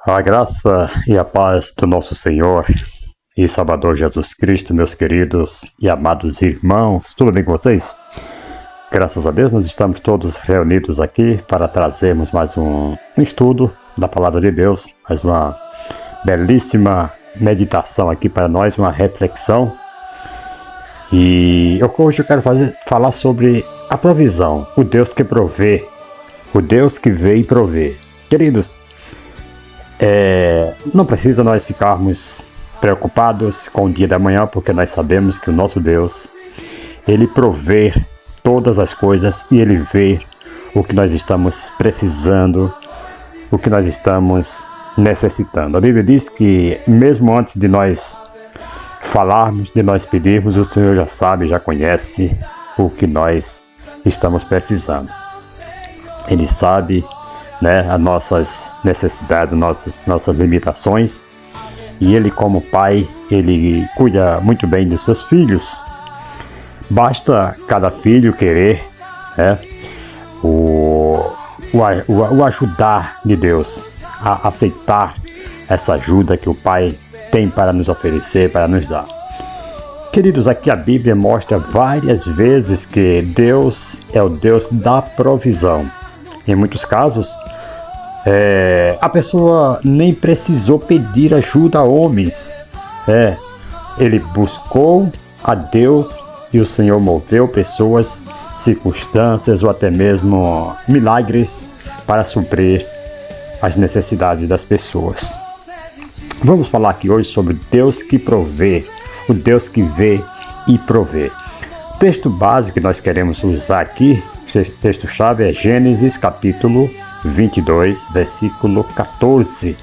A graça e a paz do nosso Senhor e Salvador Jesus Cristo, meus queridos e amados irmãos, tudo bem com vocês? Graças a Deus, nós estamos todos reunidos aqui para trazermos mais um estudo da Palavra de Deus, mais uma belíssima meditação aqui para nós, uma reflexão. E hoje eu quero falar sobre a provisão, o Deus que provê, o Deus que vê e provê. Queridos, não precisa nós ficarmos preocupados com o dia da manhã, porque nós sabemos que o nosso Deus, Ele provê todas as coisas e Ele vê o que nós estamos precisando, o que nós estamos necessitando. A Bíblia diz que mesmo antes de nós falarmos, de nós pedirmos, o Senhor já sabe, já conhece o que nós estamos precisando. Ele sabe, as nossas necessidades, nossas limitações, e Ele, como Pai, Ele cuida muito bem dos seus filhos. Basta cada filho querer o ajudar de Deus, a aceitar essa ajuda que o Pai tem para nos oferecer, para nos dar. Queridos, aqui a Bíblia mostra várias vezes que Deus é o Deus da provisão. Em muitos casos, a pessoa nem precisou pedir ajuda a homens. Ele buscou a Deus e o Senhor moveu pessoas, circunstâncias ou até mesmo milagres para suprir as necessidades das pessoas. Vamos falar aqui hoje sobre Deus que provê, o Deus que vê e provê. O texto base que nós queremos usar aqui, o texto-chave é Gênesis capítulo 22, versículo 14.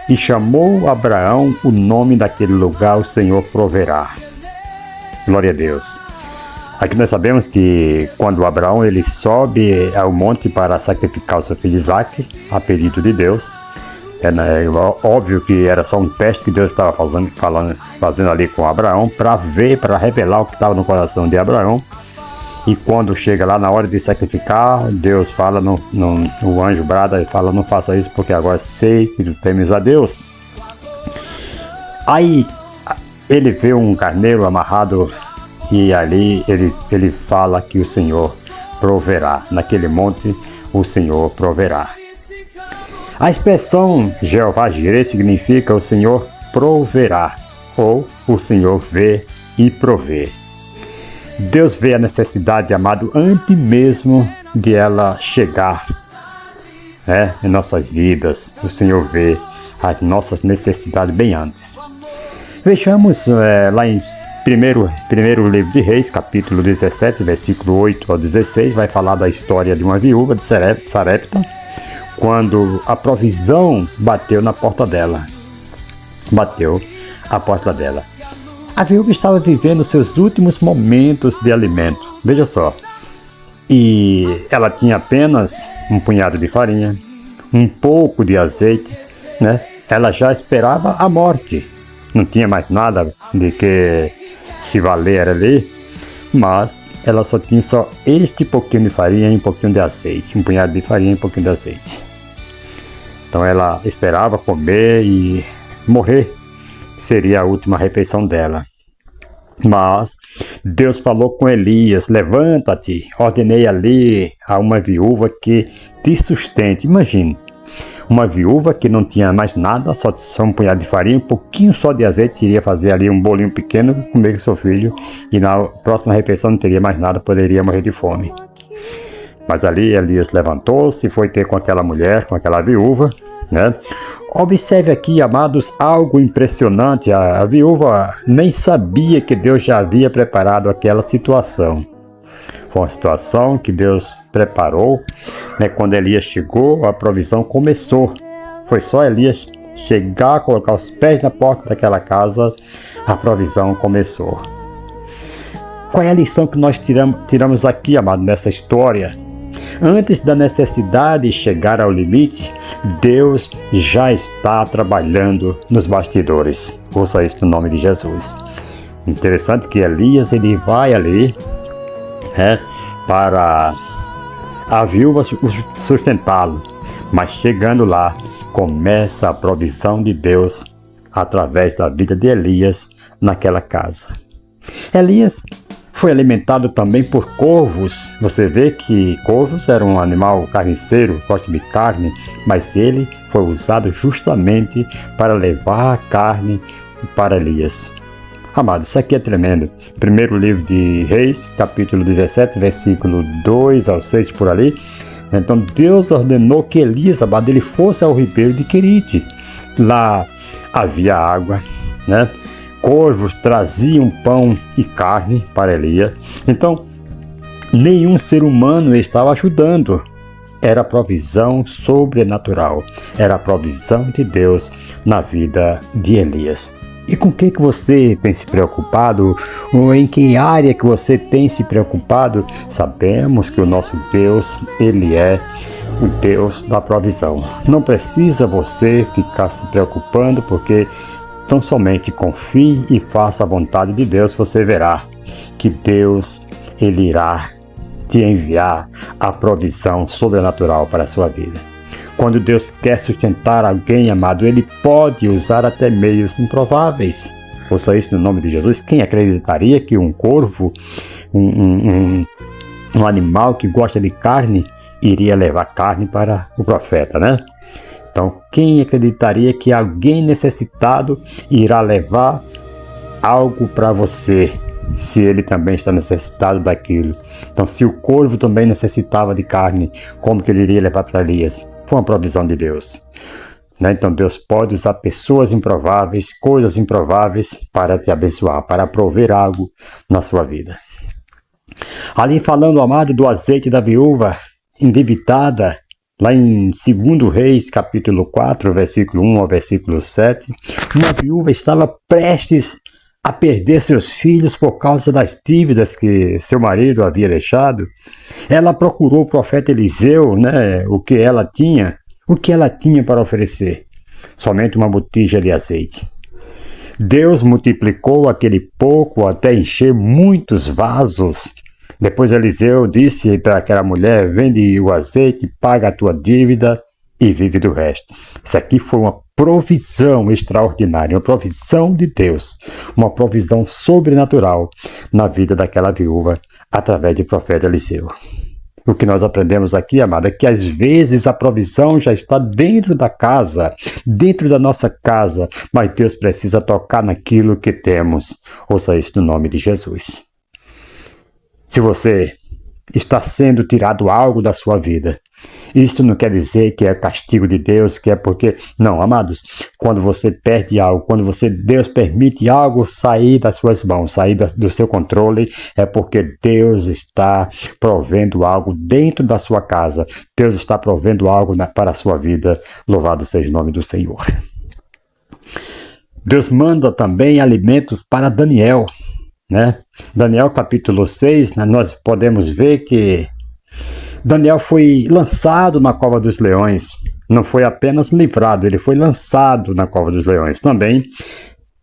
E chamou Abraão o nome daquele lugar, o Senhor proverá. Glória a Deus. Aqui nós sabemos que quando Abraão ele sobe ao monte para sacrificar o seu filho Isaque, a pedido de Deus, é óbvio que era só um teste que Deus estava fazendo ali com Abraão para ver, para revelar o que estava no coração de Abraão. E quando chega lá na hora de sacrificar, Deus fala, o anjo brada e fala: não faça isso porque agora sei que tu temes a Deus. Aí ele vê um carneiro amarrado e ali ele fala que o Senhor proverá. Naquele monte o Senhor proverá. A expressão Jeová Jireh significa o Senhor proverá, ou o Senhor vê e provê. Deus vê a necessidade, amado, antes mesmo de ela chegar em nossas vidas. O Senhor vê as nossas necessidades bem antes. Vejamos lá em primeiro livro de Reis, capítulo 17, versículo 8 ao 16, vai falar da história de uma viúva de Sarepta, quando a provisão bateu na porta dela. Bateu a porta dela. A viúva estava vivendo seus últimos momentos de alimento. Veja só. E ela tinha apenas um punhado de farinha, um pouco de azeite, Ela já esperava a morte. Não tinha mais nada de que se valer ali, mas ela só tinha este pouquinho de farinha e um pouquinho de azeite, um punhado de farinha e um pouquinho de azeite. Então ela esperava comer e morrer. Seria a última refeição dela. Mas Deus falou com Elias: levanta-te, ordenei ali a uma viúva que te sustente. Imagine, uma viúva que não tinha mais nada, só um punhado de farinha, um pouquinho só de azeite, iria fazer ali um bolinho pequeno, comer com seu filho, e na próxima refeição não teria mais nada, poderia morrer de fome. Mas ali Elias levantou-se e foi ter com aquela mulher, com aquela viúva, Observe aqui, amados, algo impressionante. A viúva nem sabia que Deus já havia preparado aquela situação. Foi uma situação que Deus preparou, Quando Elias chegou, a provisão começou. Foi só Elias chegar, colocar os pés na porta daquela casa, a provisão começou. Qual é a lição que nós tiramos aqui, amado, nessa história? Antes da necessidade chegar ao limite, Deus já está trabalhando nos bastidores. Ouça isso no nome de Jesus. Interessante que Elias ele vai ali para a viúva sustentá-lo. Mas chegando lá, começa a provisão de Deus através da vida de Elias naquela casa. Elias foi alimentado também por corvos. Você vê que corvos era um animal carniceiro, gosta de carne, mas ele foi usado justamente para levar a carne para Elias. Amados, isso aqui é tremendo. Primeiro livro de Reis, capítulo 17, versículo 2 ao 6 por ali. Então Deus ordenou que Elias, amado, ele fosse ao ribeiro de Querite. Lá havia água, né? Corvos traziam pão e carne para Elias. Então, nenhum ser humano estava ajudando. Era a provisão sobrenatural. Era a provisão de Deus na vida de Elias. E com o que você tem se preocupado? Ou em que área que você tem se preocupado? Sabemos que o nosso Deus, Ele é o Deus da provisão. Não precisa você ficar se preocupando, porque tão somente confie e faça a vontade de Deus, você verá que Deus, Ele irá te enviar a provisão sobrenatural para a sua vida. Quando Deus quer sustentar alguém, amado, Ele pode usar até meios improváveis. Ouça isso no nome de Jesus. Quem acreditaria que um corvo, um animal que gosta de carne, iria levar carne para o profeta, né? Então, quem acreditaria que alguém necessitado irá levar algo para você, se ele também está necessitado daquilo? Então, se o corvo também necessitava de carne, como que ele iria levar para Elias? Foi uma provisão de Deus, né? Então, Deus pode usar pessoas improváveis, coisas improváveis para te abençoar, para prover algo na sua vida. Ali falando, amado, do azeite da viúva endividada, lá em 2 Reis, capítulo 4, versículo 1 ao versículo 7, uma viúva estava prestes a perder seus filhos por causa das dívidas que seu marido havia deixado. Ela procurou o profeta Eliseu, né, o que ela tinha para oferecer? Somente uma botija de azeite. Deus multiplicou aquele pouco até encher muitos vasos. Depois Eliseu disse para aquela mulher: vende o azeite, paga a tua dívida e vive do resto. Isso aqui foi uma provisão extraordinária, uma provisão de Deus, uma provisão sobrenatural na vida daquela viúva através do profeta Eliseu. O que nós aprendemos aqui, amada, é que às vezes a provisão já está dentro da casa, dentro da nossa casa, mas Deus precisa tocar naquilo que temos. Ouça isso no nome de Jesus. Se você está sendo tirado algo da sua vida, isso não quer dizer que é castigo de Deus, que é porque... Não, amados, quando você perde algo, quando Deus permite algo sair das suas mãos, sair do seu controle, é porque Deus está provendo algo dentro da sua casa. Deus está provendo algo para a sua vida. Louvado seja o nome do Senhor. Deus manda também alimentos para Daniel, né? Daniel capítulo 6, nós podemos ver que Daniel foi lançado na cova dos leões. Não foi apenas livrado, ele foi lançado na cova dos leões. Também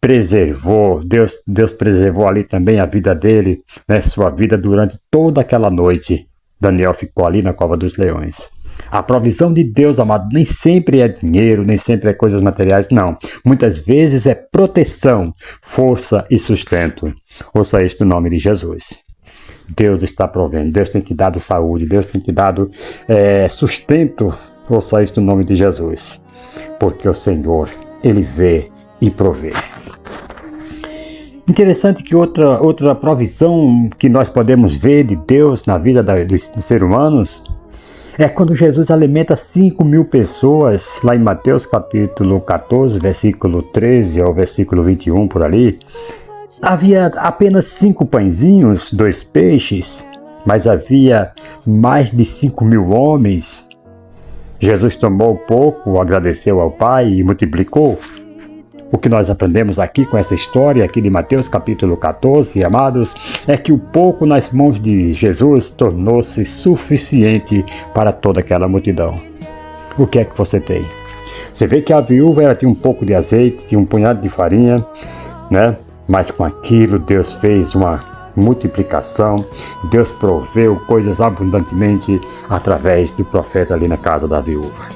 preservou, Deus preservou ali também a vida dele, né, sua vida durante toda aquela noite. Daniel ficou ali na cova dos leões. A provisão de Deus, amado, nem sempre é dinheiro, nem sempre é coisas materiais, não. Muitas vezes é proteção, força e sustento. Ouça isto no nome de Jesus. Deus está provendo, Deus tem te dado saúde, Deus tem te dado sustento. Ouça isto no nome de Jesus. Porque o Senhor, Ele vê e provê. Interessante que outra provisão que nós podemos ver de Deus na vida dos seres humanos é quando Jesus alimenta 5.000 pessoas, lá em Mateus capítulo 14, versículo 13 ao versículo 21, por ali. Havia apenas 5 pãezinhos, 2 peixes, mas havia mais de 5.000 homens. Jesus tomou pouco, agradeceu ao Pai e multiplicou. O que nós aprendemos aqui com essa história aqui de Mateus capítulo 14, amados, é que o pouco nas mãos de Jesus tornou-se suficiente para toda aquela multidão. O que é que você tem? Você vê que a viúva ela tinha um pouco de azeite, tinha um punhado de farinha, né? Mas com aquilo Deus fez uma multiplicação, Deus proveu coisas abundantemente através do profeta ali na casa da viúva.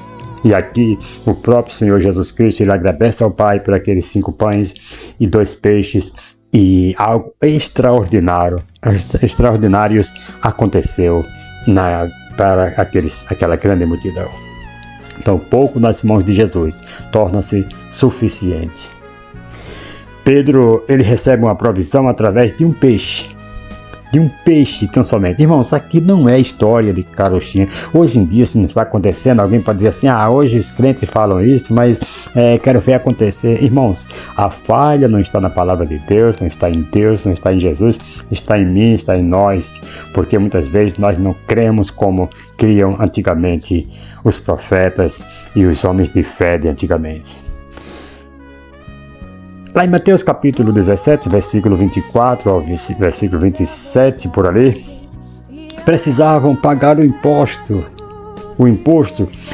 E aqui o próprio Senhor Jesus Cristo, ele agradece ao Pai por aqueles 5 pães e 2 peixes, e algo extraordinários aconteceu para aquela grande multidão. Então, pouco nas mãos de Jesus torna-se suficiente. Pedro, ele recebe uma provisão através de um peixe. Tão somente. Irmãos, isso aqui não é história de carochinha. Hoje em dia, se não está acontecendo, alguém pode dizer assim, hoje os crentes falam isso, mas quero ver acontecer. Irmãos, a falha não está na palavra de Deus, não está em Jesus, está em mim, está em nós, porque muitas vezes nós não cremos como criam antigamente os profetas e os homens de fé de antigamente. Lá em Mateus capítulo 17, versículo 24 ao versículo 27, por ali, precisavam pagar o imposto.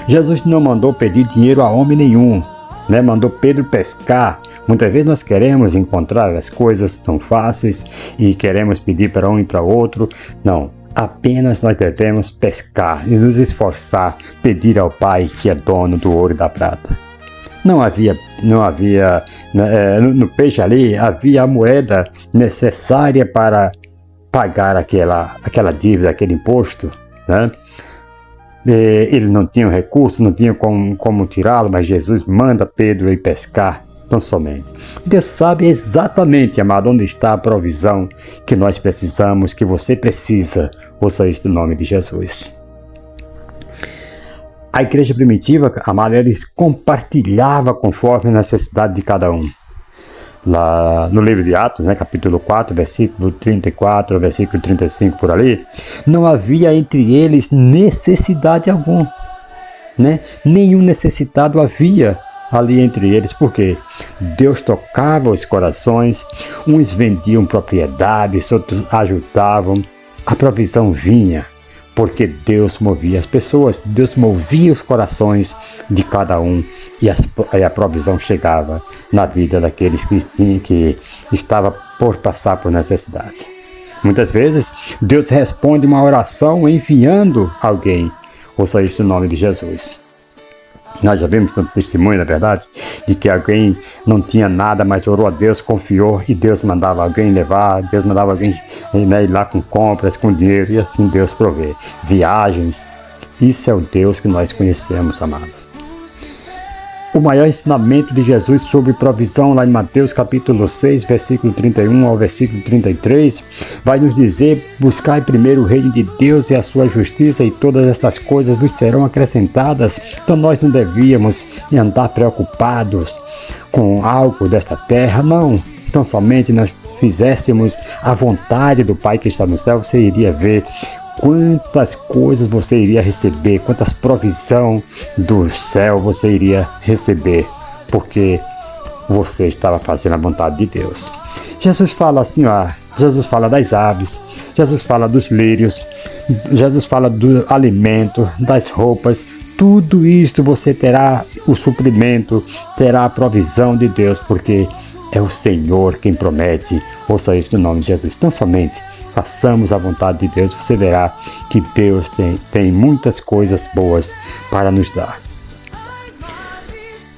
Jesus não mandou pedir dinheiro a homem nenhum, né? Mandou Pedro pescar. Muitas vezes nós queremos encontrar as coisas tão fáceis e queremos pedir para um e para outro. Não, apenas nós devemos pescar e nos esforçar, pedir ao Pai que é dono do ouro e da prata. Não havia no peixe ali havia a moeda necessária para pagar aquela dívida, aquele imposto, né? Eles não tinham recurso, não tinham como tirá-lo, mas Jesus manda Pedro ir pescar, tão somente. Deus sabe exatamente, amado, onde está a provisão que nós precisamos, que você precisa. Ouça isso no nome de Jesus. A igreja primitiva, amada, eles compartilhava conforme a necessidade de cada um. Lá no livro de Atos, né, capítulo 4, versículo 34, versículo 35, por ali, não havia entre eles necessidade alguma, né? Nenhum necessitado havia ali entre eles, porque Deus tocava os corações, uns vendiam propriedades, outros ajudavam, a provisão vinha. Porque Deus movia as pessoas, Deus movia os corações de cada um e a provisão chegava na vida daqueles que estava por passar por necessidade. Muitas vezes Deus responde uma oração enviando alguém. Ouça isso no nome de Jesus. Nós já vimos tanto testemunho, na verdade, de que alguém não tinha nada, mas orou a Deus, confiou, e Deus mandava alguém levar, Deus mandava alguém ir lá com compras, com dinheiro, e assim Deus provê. Viagens, isso é o Deus que nós conhecemos, amados. O maior ensinamento de Jesus sobre provisão, lá em Mateus capítulo 6, versículo 31 ao versículo 33, vai nos dizer: buscai primeiro o reino de Deus e a sua justiça, e todas essas coisas vos serão acrescentadas. Então nós não devíamos andar preocupados com algo desta terra, não. Então somente nós fizéssemos a vontade do Pai que está no céu, você iria ver quantas coisas você iria receber, quantas provisão do céu você iria receber, porque você estava fazendo a vontade de Deus. Jesus fala assim, Jesus fala das aves, Jesus fala dos lírios, Jesus fala do alimento, das roupas, tudo isto você terá o suprimento, terá a provisão de Deus, porque é o Senhor quem promete. Ouça isso no nome de Jesus. Então somente façamos a vontade de Deus, você verá que Deus tem muitas coisas boas para nos dar.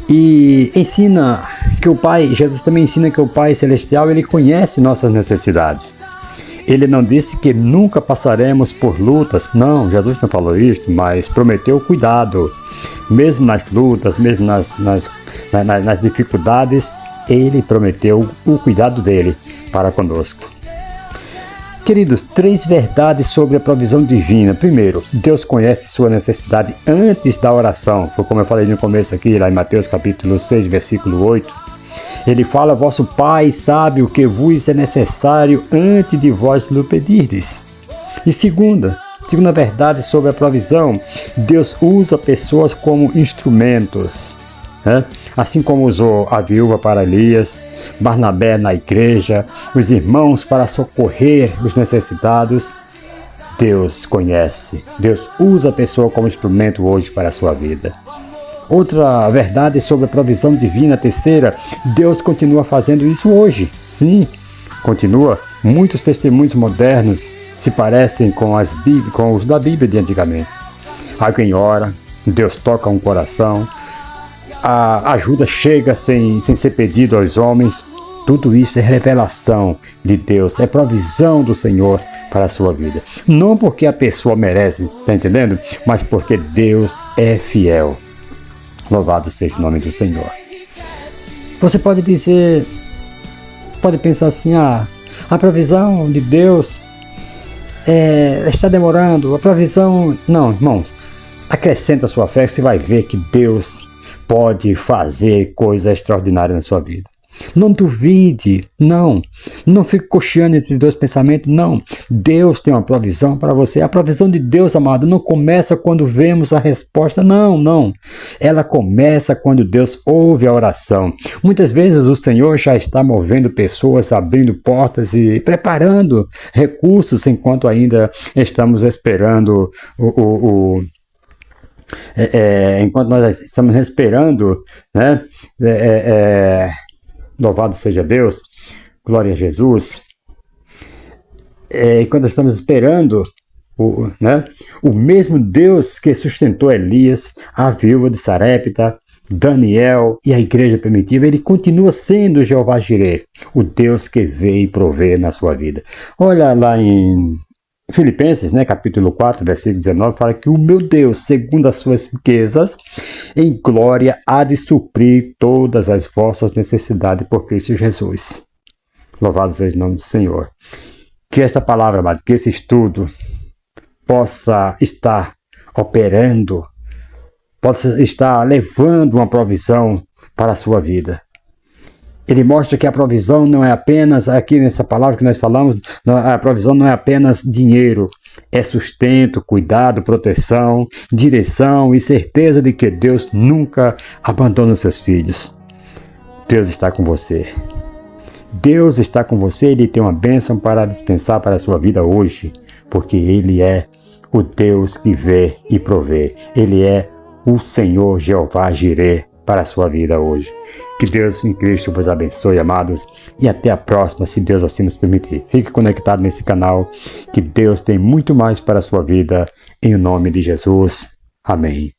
E ensina que o Pai, Jesus também ensina que o Pai Celestial, ele conhece nossas necessidades. Ele não disse que nunca passaremos por lutas, não, Jesus não falou isso, mas prometeu cuidado. Mesmo nas lutas, mesmo nas dificuldades, ele prometeu o cuidado dele para conosco. Queridos, 3 verdades sobre a provisão divina. Primeiro, Deus conhece sua necessidade antes da oração. Foi como eu falei no começo aqui, lá em Mateus capítulo 6, versículo 8. Ele fala: vosso Pai sabe o que vos é necessário antes de vós lhe pedirdes. E segunda verdade sobre a provisão, Deus usa pessoas como instrumentos. Assim como usou a viúva para Elias, Barnabé na igreja, os irmãos para socorrer os necessitados, Deus conhece, Deus usa a pessoa como instrumento hoje para a sua vida. Outra verdade sobre a provisão divina, terceira, Deus continua fazendo isso hoje. Sim, continua. Muitos testemunhos modernos se parecem com os da Bíblia de antigamente. Alguém ora, Deus toca um coração, a ajuda chega sem ser pedido aos homens. Tudo isso é revelação de Deus, é provisão do Senhor para a sua vida. Não porque a pessoa merece, está entendendo? Mas porque Deus é fiel. Louvado seja o nome do Senhor. Você pode dizer, pode pensar assim, a provisão de Deus está demorando, a provisão... Não, irmãos, acrescenta a sua fé, você vai ver que Deus pode fazer coisas extraordinárias na sua vida. Não duvide, não fique cocheando entre dois pensamentos, não. Deus tem uma provisão para você. A provisão de Deus, amado, não começa quando vemos a resposta, não. Ela começa quando Deus ouve a oração. Muitas vezes o Senhor já está movendo pessoas, abrindo portas e preparando recursos enquanto ainda estamos esperando enquanto nós estamos esperando, né? Louvado seja Deus, glória a Jesus. Quando estamos esperando, o mesmo Deus que sustentou Elias, a viúva de Sarepta, Daniel e a igreja primitiva, ele continua sendo Jeová Jireh, o Deus que vê e provê na sua vida. Olha lá em Filipenses, capítulo 4, versículo 19, fala que o meu Deus, segundo as suas riquezas, em glória, há de suprir todas as vossas necessidades por Cristo Jesus. Louvado seja o nome do Senhor. Que esta palavra, amado, que esse estudo possa estar operando, possa estar levando uma provisão para a sua vida. Ele mostra que a provisão não é apenas, aqui nessa palavra que nós falamos, a provisão não é apenas dinheiro, é sustento, cuidado, proteção, direção e certeza de que Deus nunca abandona seus filhos. Deus está com você. Deus está com você, Ele tem uma bênção para dispensar para a sua vida hoje, porque Ele é o Deus que vê e provê. Ele é o Senhor Jeová Jireh para a sua vida hoje. Que Deus em Cristo vos abençoe, amados, e até a próxima, se Deus assim nos permitir. Fique conectado nesse canal, que Deus tem muito mais para a sua vida, em nome de Jesus. Amém.